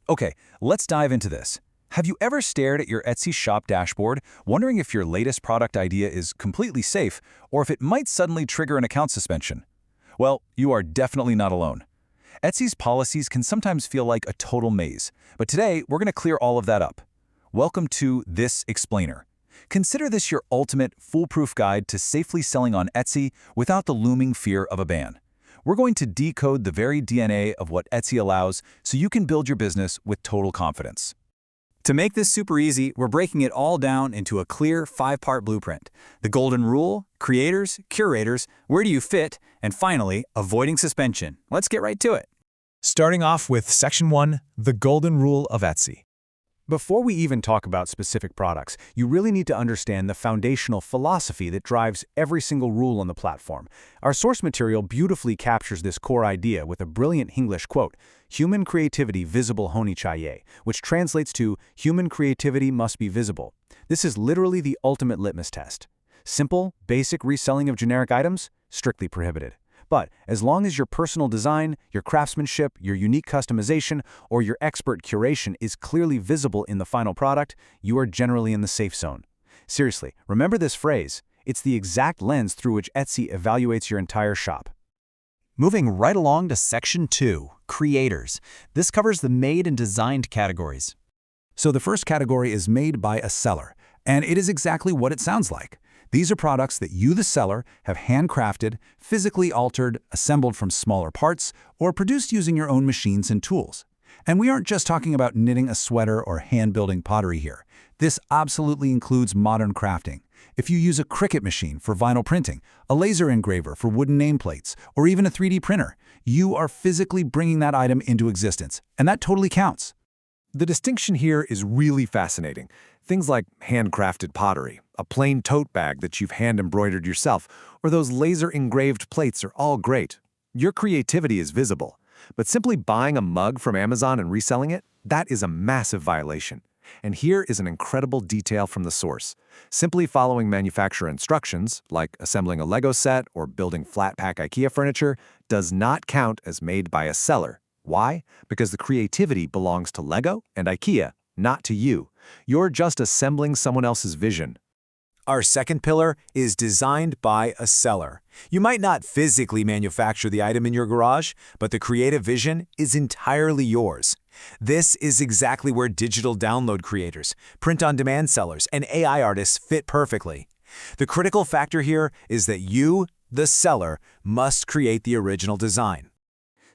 Okay, let's dive into this. Have you ever stared at your Etsy shop dashboard, wondering if your latest product idea is completely safe or if it might suddenly trigger an account suspension? Well, you are definitely not alone. Etsy's policies can sometimes feel like a total maze, but today we're going to clear all of that up. Welcome to This Explainer. Consider this your ultimate, foolproof guide to safely selling on Etsy without the looming fear of a ban. We're going to decode the very DNA of what Etsy allows so you can build your business with total confidence. To make this super easy, we're breaking it all down into a clear 5-part blueprint. The golden rule, creators, curators, where do you fit, and finally, avoiding suspension. Let's get right to it. Starting off with Section 1, the golden rule of Etsy. Before we even talk about specific products, you really need to understand the foundational philosophy that drives every single rule on the platform. Our source material beautifully captures this core idea with a brilliant English quote, "Human creativity visible honi chahiye," which translates to, "Human creativity must be visible." This is literally the ultimate litmus test. Simple, basic reselling of generic items? Strictly prohibited. But as long as your personal design, your craftsmanship, your unique customization, or your expert curation is clearly visible in the final product, you are generally in the safe zone. Seriously, remember this phrase. It's the exact lens through which Etsy evaluates your entire shop. Moving right along to Section 2, Creators. This covers the made and designed categories. So the first category is made by a seller, and it is exactly what it sounds like. These are products that you, the seller, have handcrafted, physically altered, assembled from smaller parts, or produced using your own machines and tools. And we aren't just talking about knitting a sweater or hand-building pottery here. This absolutely includes modern crafting. If you use a Cricut machine for vinyl printing, a laser engraver for wooden nameplates, or even a 3D printer, you are physically bringing that item into existence, and that totally counts. The distinction here is really fascinating. Things like handcrafted pottery, a plain tote bag that you've hand-embroidered yourself, or those laser-engraved plates are all great. Your creativity is visible, but simply buying a mug from Amazon and reselling it, that is a massive violation. And here is an incredible detail from the source. Simply following manufacturer instructions, like assembling a Lego set or building flat-pack IKEA furniture, does not count as made by a seller. Why? Because the creativity belongs to Lego and IKEA, not to you. You're just assembling someone else's vision. Our second pillar is designed by a seller. You might not physically manufacture the item in your garage, but the creative vision is entirely yours. This is exactly where digital download creators, print-on-demand sellers, and AI artists fit perfectly. The critical factor here is that you, the seller, must create the original design.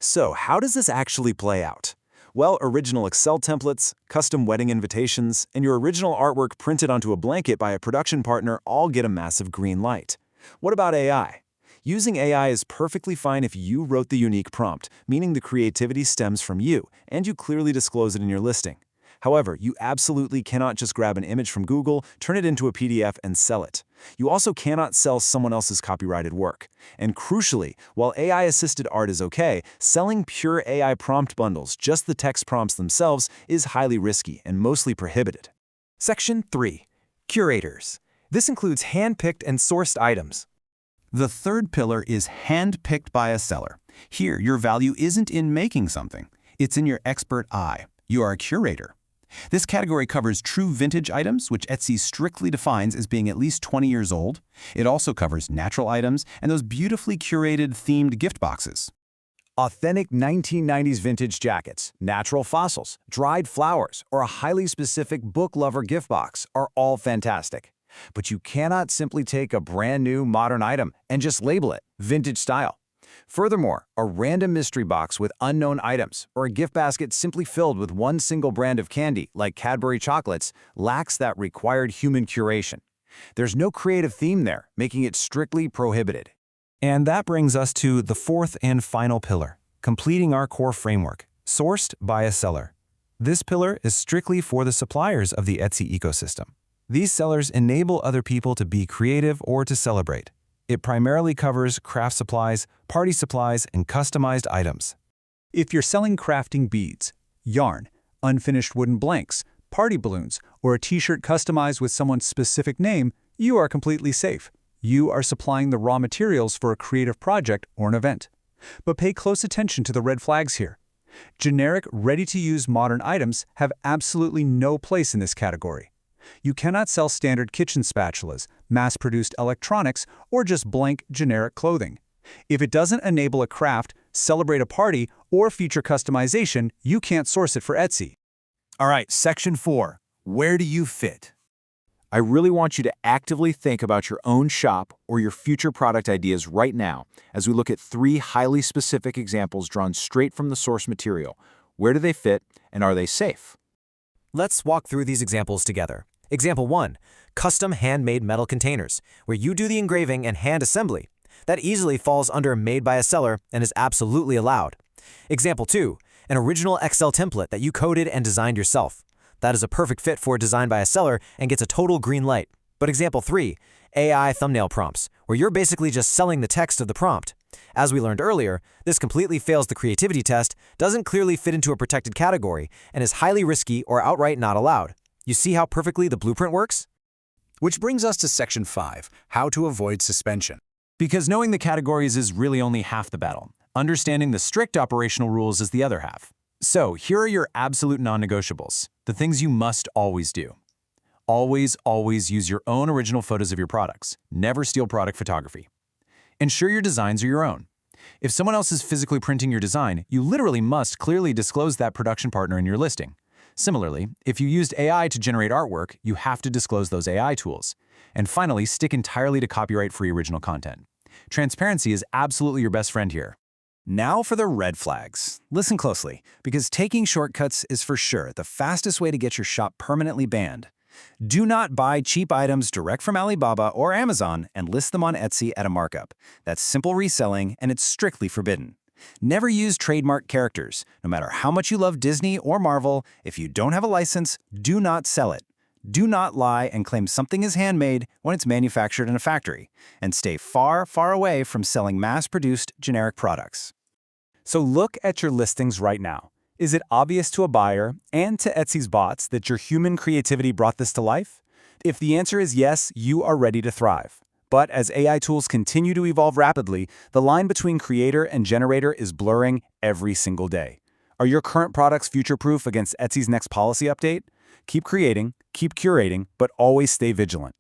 So how does this actually play out? Well, original Excel templates, custom wedding invitations, and your original artwork printed onto a blanket by a production partner all get a massive green light. What about AI? Using AI is perfectly fine if you wrote the unique prompt, meaning the creativity stems from you, and you clearly disclose it in your listing. However, you absolutely cannot just grab an image from Google, turn it into a PDF, and sell it. You also cannot sell someone else's copyrighted work. And crucially, while AI-assisted art is okay, selling pure AI prompt bundles, just the text prompts themselves, is highly risky and mostly prohibited. Section 3, Curators. This includes hand-picked and sourced items. The third pillar is hand-picked by a seller. Here, your value isn't in making something. It's in your expert eye. You are a curator. This category covers true vintage items, which Etsy strictly defines as being at least 20 years old. It also covers natural items and those beautifully curated themed gift boxes. Authentic 1990s vintage jackets, natural fossils, dried flowers, or a highly specific book lover gift box are all fantastic. But you cannot simply take a brand new modern item and just label it vintage style. Furthermore, a random mystery box with unknown items or a gift basket simply filled with one single brand of candy, like Cadbury chocolates, lacks that required human curation. There's no creative theme there, making it strictly prohibited. And that brings us to the fourth and final pillar, completing our core framework, sourced by a seller. This pillar is strictly for the suppliers of the Etsy ecosystem. These sellers enable other people to be creative or to celebrate. It primarily covers craft supplies, party supplies, and customized items. If you're selling crafting beads, yarn, unfinished wooden blanks, party balloons, or a t-shirt customized with someone's specific name, you are completely safe. You are supplying the raw materials for a creative project or an event. But pay close attention to the red flags here. Generic, ready-to-use modern items have absolutely no place in this category. You cannot sell standard kitchen spatulas, mass-produced electronics, or just blank, generic clothing. If it doesn't enable a craft, celebrate a party, or feature customization, you can't source it for Etsy. All right, Section 4. Where do you fit? I really want you to actively think about your own shop or your future product ideas right now as we look at 3 highly specific examples drawn straight from the source material. Where do they fit, and are they safe? Let's walk through these examples together. Example 1. Custom handmade metal containers, where you do the engraving and hand assembly. That easily falls under made by a seller and is absolutely allowed. Example 2. An original Excel template that you coded and designed yourself. That is a perfect fit for design by a seller and gets a total green light. But example 3. AI thumbnail prompts, where you're basically just selling the text of the prompt. As we learned earlier, this completely fails the creativity test, doesn't clearly fit into a protected category, and is highly risky or outright not allowed. You see how perfectly the blueprint works? Which brings us to Section 5, how to avoid suspension. Because knowing the categories is really only half the battle. Understanding the strict operational rules is the other half. So here are your absolute non-negotiables, the things you must always do. Always, always use your own original photos of your products. Never steal product photography. Ensure your designs are your own. If someone else is physically printing your design, you literally must clearly disclose that production partner in your listing. Similarly, if you used AI to generate artwork, you have to disclose those AI tools. And finally, stick entirely to copyright-free original content. Transparency is absolutely your best friend here. Now for the red flags. Listen closely, because taking shortcuts is for sure the fastest way to get your shop permanently banned. Do not buy cheap items direct from Alibaba or Amazon and list them on Etsy at a markup. That's simple reselling, and it's strictly forbidden. Never use trademark characters. No matter how much you love Disney or Marvel, if you don't have a license, do not sell it. Do not lie and claim something is handmade when it's manufactured in a factory. And stay far, far away from selling mass-produced generic products. So look at your listings right now. Is it obvious to a buyer and to Etsy's bots that your human creativity brought this to life? If the answer is yes, you are ready to thrive. But as AI tools continue to evolve rapidly, the line between creator and generator is blurring every single day. Are your current products future-proof against Etsy's next policy update? Keep creating, keep curating, but always stay vigilant.